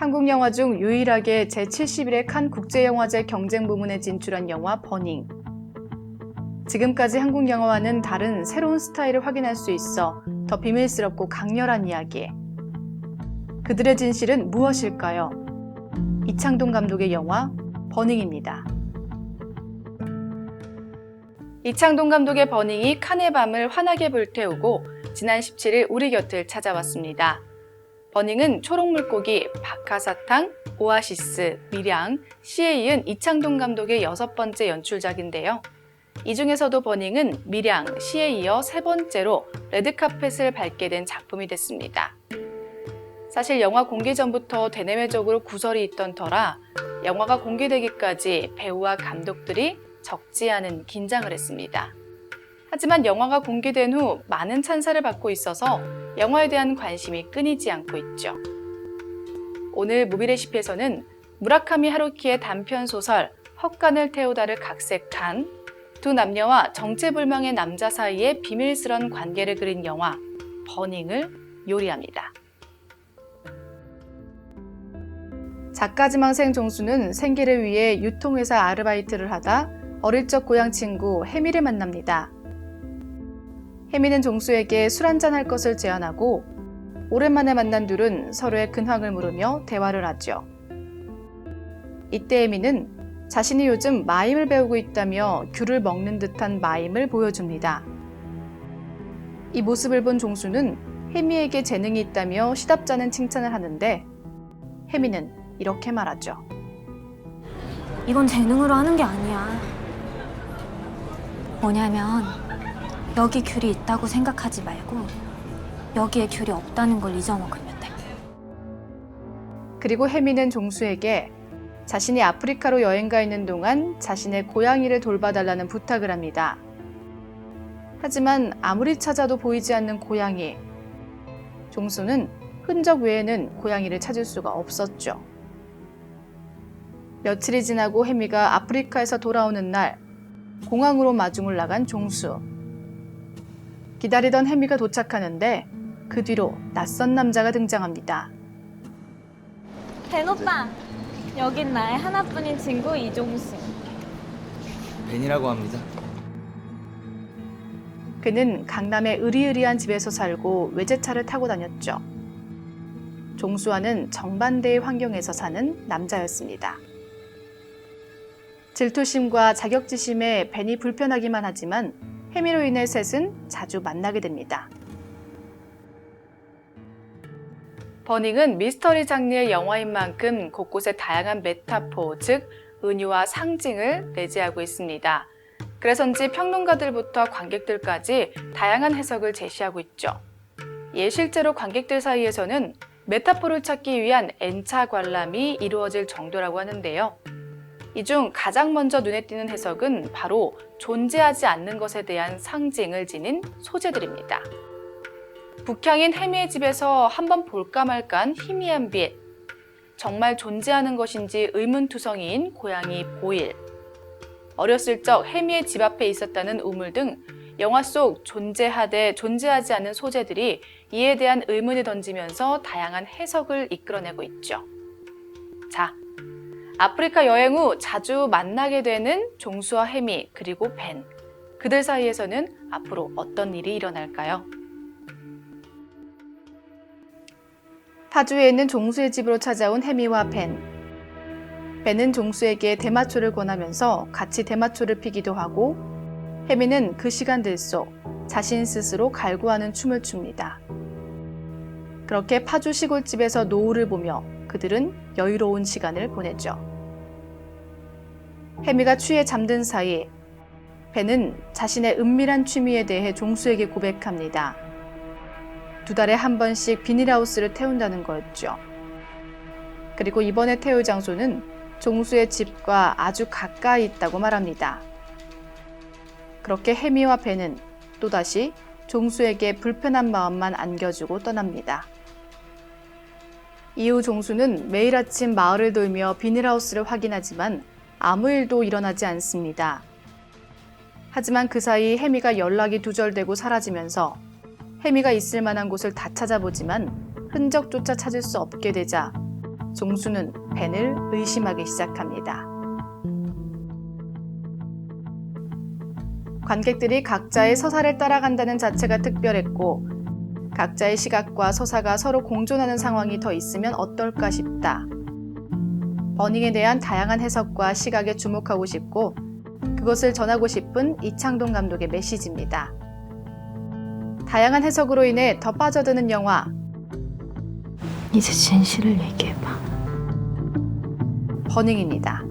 한국 영화 중 유일하게 제71회 칸 국제영화제 경쟁 부문에 진출한 영화 버닝. 지금까지 한국 영화와는 다른 새로운 스타일을 확인할 수 있어 더 비밀스럽고 강렬한 이야기. 그들의 진실은 무엇일까요? 이창동 감독의 영화 버닝입니다. 이창동 감독의 버닝이 칸의 밤을 환하게 불태우고 지난 17일 우리 곁을 찾아왔습니다. 버닝은 초록물고기, 박하사탕, 오아시스, 밀양, 시에 이은 이창동 감독의 6번째 연출작인데요. 이 중에서도 버닝은 밀양, 시에 이어 3번째로 레드카펫을 밟게 된 작품이 됐습니다. 사실 영화 공개 전부터 대내외적으로 구설이 있던 터라 영화가 공개되기까지 배우와 감독들이 적지 않은 긴장을 했습니다. 하지만 영화가 공개된 후 많은 찬사를 받고 있어서 영화에 대한 관심이 끊이지 않고 있죠. 오늘 무비레시피에서는 무라카미 하루키의 단편 소설 헛간을 태우다를 각색한 두 남녀와 정체불명의 남자 사이의 비밀스런 관계를 그린 영화 버닝을 요리합니다. 작가지망생 종수는 생계를 위해 유통회사 아르바이트를 하다 어릴 적 고향 친구 혜미를 만납니다. 혜미는 종수에게 술 한잔 할 것을 제안하고 오랜만에 만난 둘은 서로의 근황을 물으며 대화를 하죠. 이때 혜미는 자신이 요즘 마임을 배우고 있다며 귤을 먹는 듯한 마임을 보여줍니다. 이 모습을 본 종수는 혜미에게 재능이 있다며 시답잖은 칭찬을 하는데 혜미는 이렇게 말하죠. 이건 재능으로 하는 게 아니야. 뭐냐면 여기 귤이 있다고 생각하지 말고 여기에 귤이 없다는 걸 잊어먹으면 돼. 그리고 혜미는 종수에게 자신이 아프리카로 여행가 있는 동안 자신의 고양이를 돌봐달라는 부탁을 합니다. 하지만 아무리 찾아도 보이지 않는 고양이. 종수는 흔적 외에는 고양이를 찾을 수가 없었죠. 며칠이 지나고 혜미가 아프리카에서 돌아오는 날 공항으로 마중을 나간 종수. 기다리던 혜미가 도착하는데 그 뒤로 낯선 남자가 등장합니다. 벤 오빠, 여긴 나의 하나뿐인 친구 이종수. 벤이라고 합니다. 그는 강남의 으리으리한 집에서 살고 외제차를 타고 다녔죠. 종수와는 정반대의 환경에서 사는 남자였습니다. 질투심과 자격지심에 벤이 불편하기만 하지만 혜미로 인해 셋은 자주 만나게 됩니다. 버닝은 미스터리 장르의 영화인 만큼 곳곳에 다양한 메타포, 즉 은유와 상징을 내재하고 있습니다. 그래서인지 평론가들부터 관객들까지 다양한 해석을 제시하고 있죠. 실제로 관객들 사이에서는 메타포를 찾기 위한 N차 관람이 이루어질 정도라고 하는데요. 이 중 가장 먼저 눈에 띄는 해석은 바로 존재하지 않는 것에 대한 상징을 지닌 소재들입니다. 북향인 혜미의 집에서 한번 볼까 말까한 희미한 빛, 정말 존재하는 것인지 의문투성이인 고양이 보일, 어렸을 적 혜미의 집 앞에 있었다는 우물 등 영화 속 존재하되 존재하지 않는 소재들이 이에 대한 의문을 던지면서 다양한 해석을 이끌어내고 있죠. 자, 아프리카 여행 후 자주 만나게 되는 종수와 혜미 그리고 벤. 그들 사이에서는 앞으로 어떤 일이 일어날까요? 파주에 있는 종수의 집으로 찾아온 혜미와 벤. 벤은 종수에게 대마초를 권하면서 같이 대마초를 피기도 하고 혜미는 그 시간들 속 자신 스스로 갈구하는 춤을 춥니다. 그렇게 파주 시골집에서 노을을 보며 그들은 여유로운 시간을 보내죠. 혜미가 취해 잠든 사이 벤은 자신의 은밀한 취미에 대해 종수에게 고백합니다. 2달에 한 번씩 비닐하우스를 태운다는 거였죠. 그리고 이번에 태울 장소는 종수의 집과 아주 가까이 있다고 말합니다. 그렇게 혜미와 벤은 또다시 종수에게 불편한 마음만 안겨주고 떠납니다. 이후 종수는 매일 아침 마을을 돌며 비닐하우스를 확인하지만 아무 일도 일어나지 않습니다. 하지만 그 사이 혜미가 연락이 두절되고 사라지면서 혜미가 있을 만한 곳을 다 찾아보지만 흔적조차 찾을 수 없게 되자 종수는 벤을 의심하기 시작합니다. 관객들이 각자의 서사를 따라간다는 자체가 특별했고 각자의 시각과 서사가 서로 공존하는 상황이 더 있으면 어떨까 싶다. 버닝에 대한 다양한 해석과 시각에 주목하고 싶고 그것을 전하고 싶은 이창동 감독의 메시지입니다. 다양한 해석으로 인해 더 빠져드는 영화 이제 진실을 얘기해봐. 버닝입니다.